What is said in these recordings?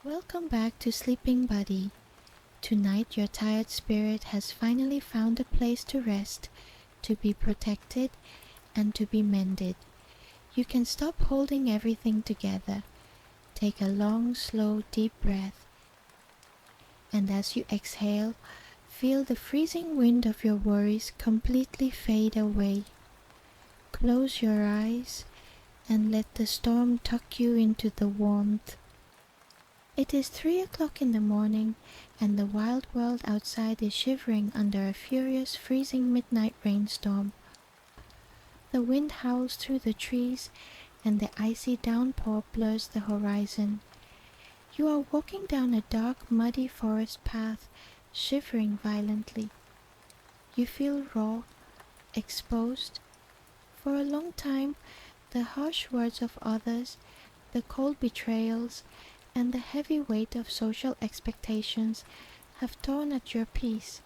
Welcome back to Sleeping Buddy. Tonight your tired spirit has finally found a place to rest, to be protected, and to be mended. You can stop holding everything together. Take a long, slow, deep breath, and as you exhale, feel the freezing wind of your worries completely fade away. Close your eyes and let the storm tuck you into the warmth. It is 3 o'clock in the morning, and the wild world outside is shivering under a furious, freezing midnight rainstorm. The wind howls through the trees, and the icy downpour blurs the horizon. You are walking down a dark, muddy forest path, shivering violently. You feel raw, exposed. For a long time, the harsh words of others, the cold betrayals, and the heavy weight of social expectations have torn at your peace.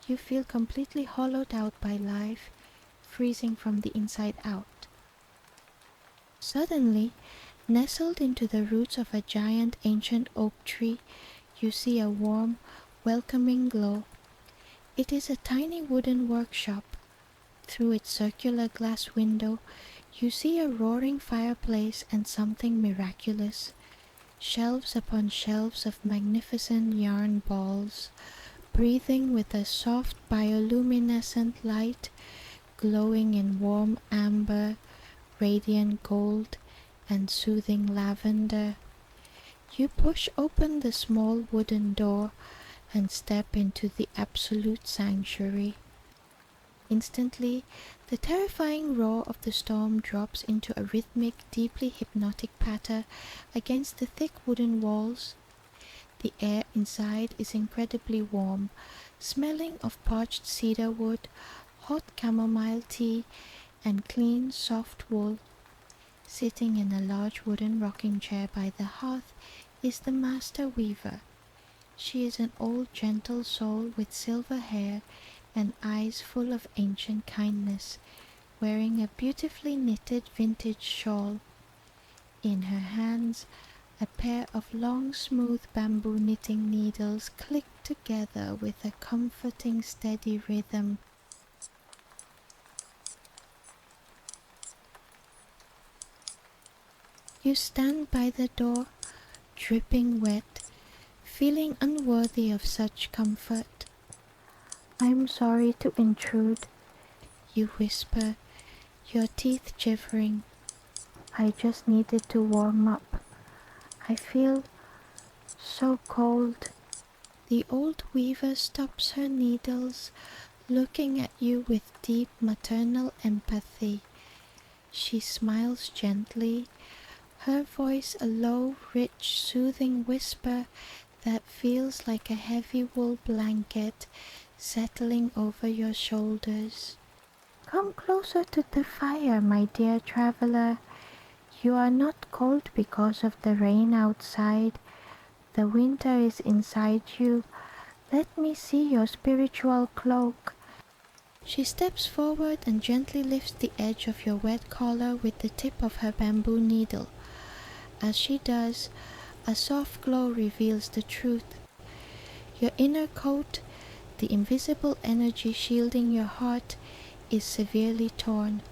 You feel completely hollowed out by life, freezing from the inside out. Suddenly, nestled into the roots of a giant ancient oak tree, you see a warm, welcoming glow. It is a tiny wooden workshop. Through its circular glass window, you see a roaring fireplace and something miraculous. Shelves upon shelves of magnificent yarn balls, breathing with a soft bioluminescent light, glowing in warm amber, radiant gold, and soothing lavender. You push open the small wooden door and step into the absolute sanctuary. Instantly, the terrifying roar of the storm drops into a rhythmic, deeply hypnotic patter against the thick wooden walls. The air inside is incredibly warm, smelling of parched cedar wood, hot chamomile tea, and clean, soft wool. Sitting in a large wooden rocking chair by the hearth is the master weaver. She is an old, gentle soul with silver hair and eyes full of ancient kindness, wearing a beautifully knitted vintage shawl. In her hands, a pair of long, smooth bamboo knitting needles click together with a comforting, steady rhythm. You stand by the door, dripping wet, feeling unworthy of such comfort. "I'm sorry to intrude," you whisper, your teeth shivering. "I just needed to warm up. I feel so cold." The old weaver stops her needles, looking at you with deep maternal empathy. She smiles gently, her voice a low, rich, soothing whisper that feels like a heavy wool blanket settling over your shoulders. "Come closer to the fire, my dear traveler. You are not cold because of the rain outside. The winter is inside you. Let me see your spiritual cloak." She steps forward and gently lifts the edge of your wet collar with the tip of her bamboo needle. As she does, a soft glow reveals the truth. Your inner coat, the invisible energy shielding your heart, is severely torn.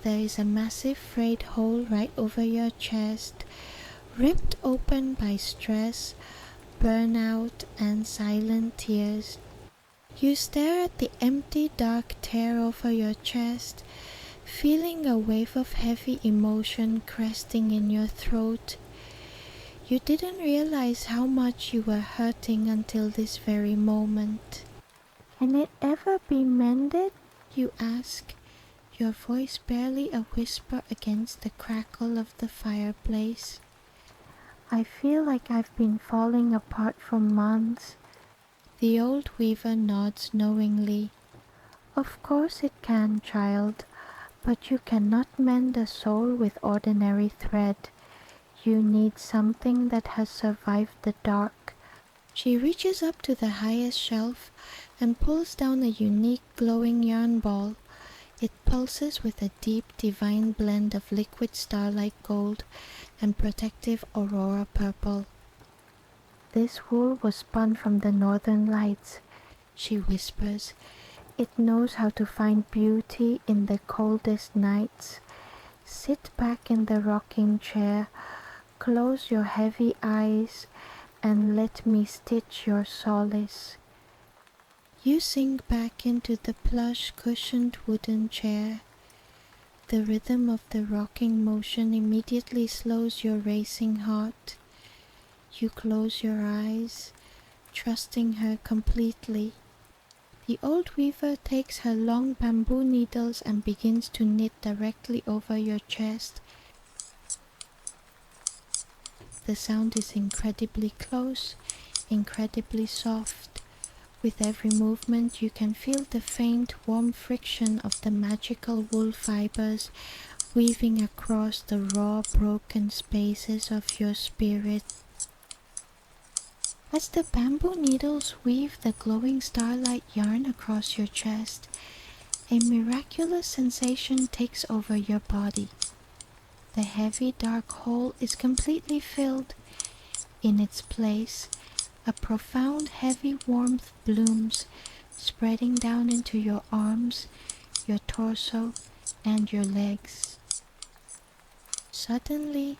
There is a massive frayed hole right over your chest, ripped open by stress, burnout, and silent tears. You stare at the empty, dark tear over your chest, feeling a wave of heavy emotion cresting in your throat. You didn't realize how much you were hurting until this very moment. "Can it ever be mended?" you ask, your voice barely a whisper against the crackle of the fireplace. "I feel like I've been falling apart for months." The old weaver nods knowingly. "Of course it can, child, but you cannot mend a soul with ordinary thread. You need something that has survived the dark." She reaches up to the highest shelf and pulls down a unique glowing yarn ball. It pulses with a deep, divine blend of liquid starlight gold and protective aurora purple. This wool was spun from the northern lights, she whispers. It knows how to find beauty in the coldest nights. Sit back in the rocking chair, close your heavy eyes, and let me stitch your solace. You sink back into the plush cushioned wooden chair. The rhythm of the rocking motion immediately slows your racing heart. You close your eyes, trusting her completely. The old weaver takes her long bamboo needles and begins to knit directly over your chest. The sound is incredibly close, incredibly soft. With every movement you can feel the faint, warm friction of the magical wool fibers weaving across the raw, broken spaces of your spirit. As the bamboo needles weave the glowing starlight yarn across your chest, a miraculous sensation takes over your body. The heavy dark hole is completely filled. In its place, a profound heavy warmth blooms, spreading down into your arms, your torso, and your legs. Suddenly,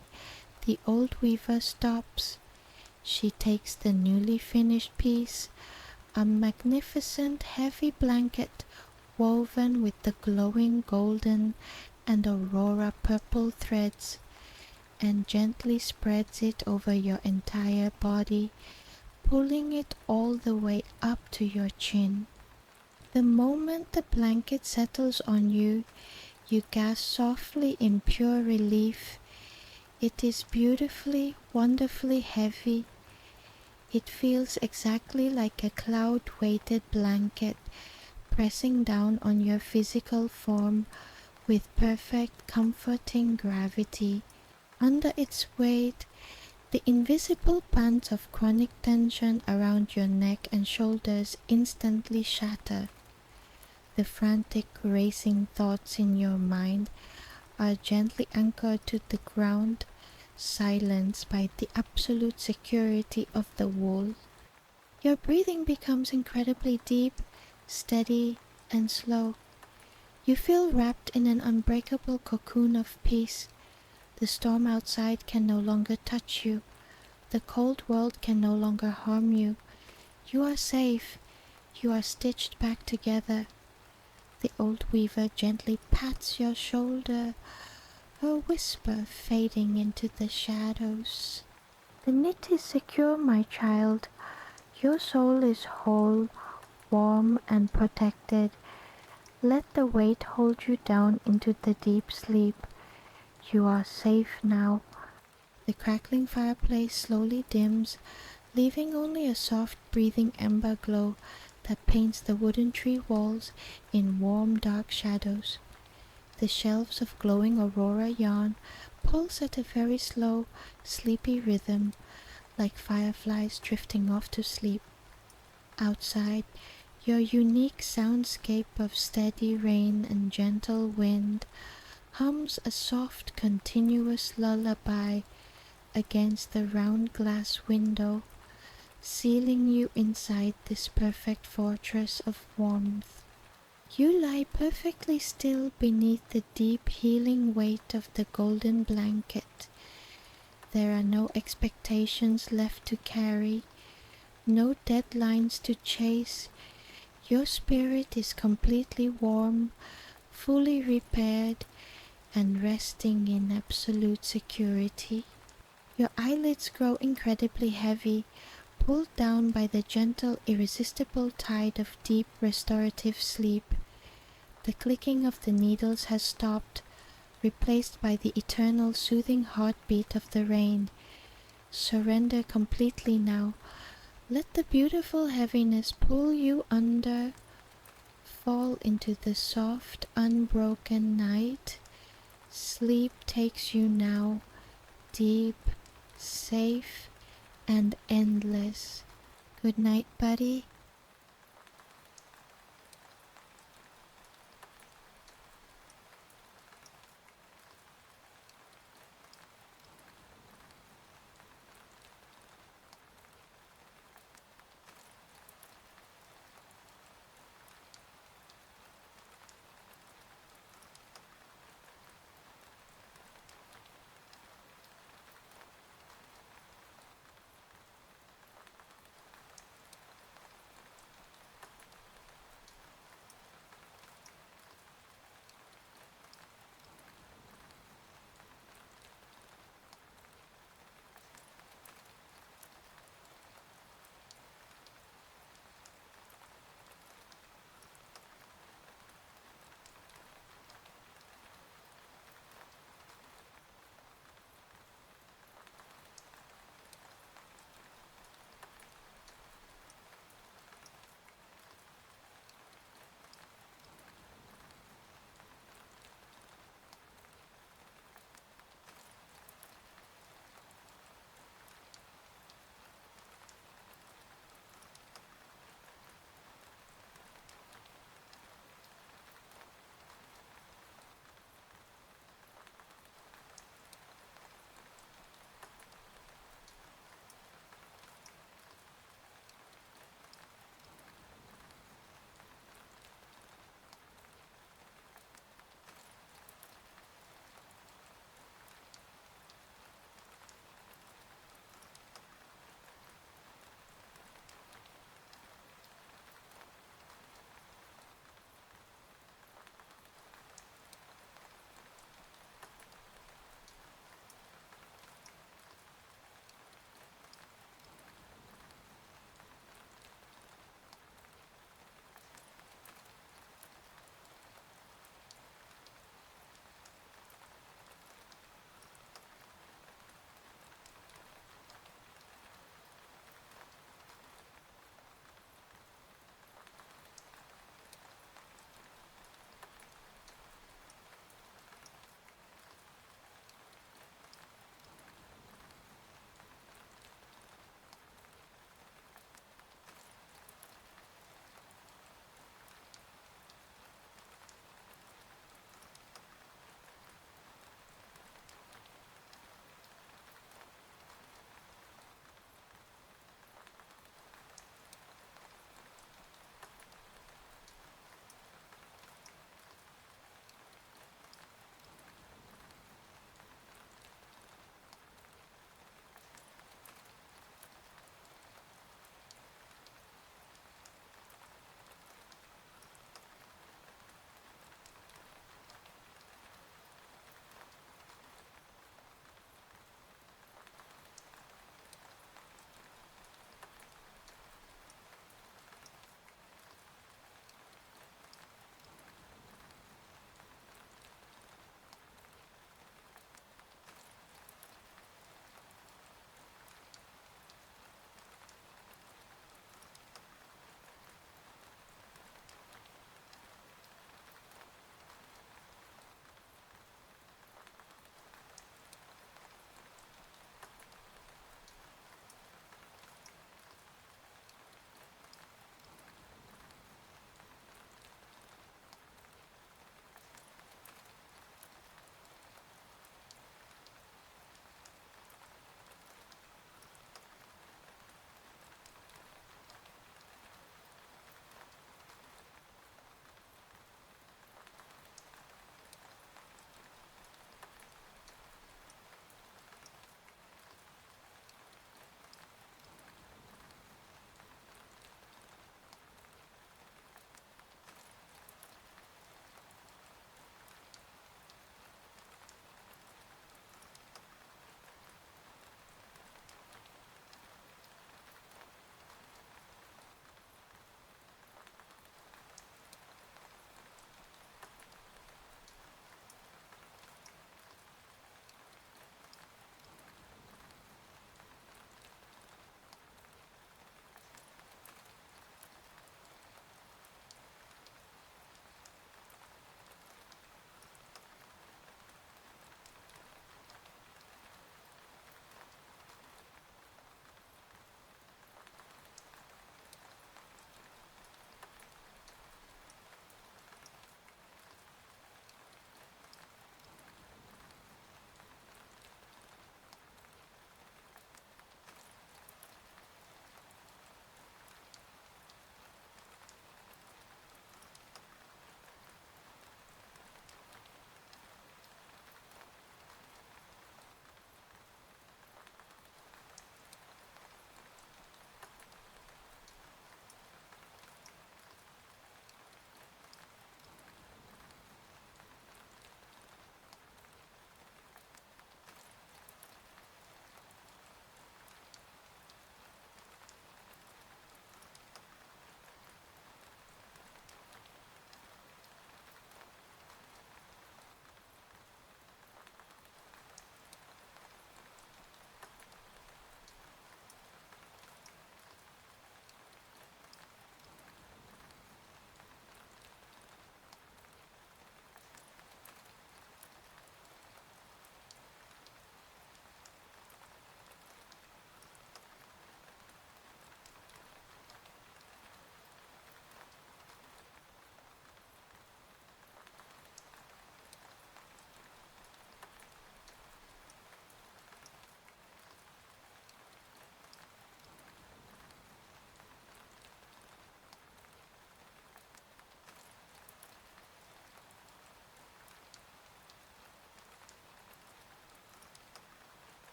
the old weaver stops. She takes the newly finished piece, a magnificent heavy blanket woven with the glowing golden and aurora purple threads, and gently spreads it over your entire body, pulling it all the way up to your chin. The moment the blanket settles on you, you gasp softly in pure relief. It is beautifully, wonderfully heavy. It feels exactly like a cloud-weighted blanket pressing down on your physical form with perfect, comforting gravity. Under its weight, the invisible bands of chronic tension around your neck and shoulders instantly shatter. The frantic, racing thoughts in your mind are gently anchored to the ground, silenced by the absolute security of the wool. Your breathing becomes incredibly deep, steady, and slow. You feel wrapped in an unbreakable cocoon of peace. The storm outside can no longer touch you. The cold world can no longer harm you. You are safe. You are stitched back together. The old weaver gently pats your shoulder, her whisper fading into the shadows. The knit is secure, my child. Your soul is whole, warm, and protected. Let the weight hold you down into the deep sleep. You are safe now. The crackling fireplace slowly dims, leaving only a soft breathing ember glow that paints the wooden tree walls in warm dark shadows. The shelves of glowing aurora yarn pulse at a very slow, sleepy rhythm, like fireflies drifting off to sleep. Outside, your unique soundscape of steady rain and gentle wind hums a soft, continuous lullaby against the round glass window, sealing you inside this perfect fortress of warmth. You lie perfectly still beneath the deep, healing weight of the golden blanket. There are no expectations left to carry, no deadlines to chase. Your spirit is completely warm, fully repaired, and resting in absolute security. Your eyelids grow incredibly heavy, pulled down by the gentle, irresistible tide of deep, restorative sleep. The clicking of the needles has stopped, replaced by the eternal, soothing heartbeat of the rain. Surrender completely now. Let the beautiful heaviness pull you under. Fall into the soft, unbroken night. Sleep takes you now, deep, safe, and endless. Good night, buddy.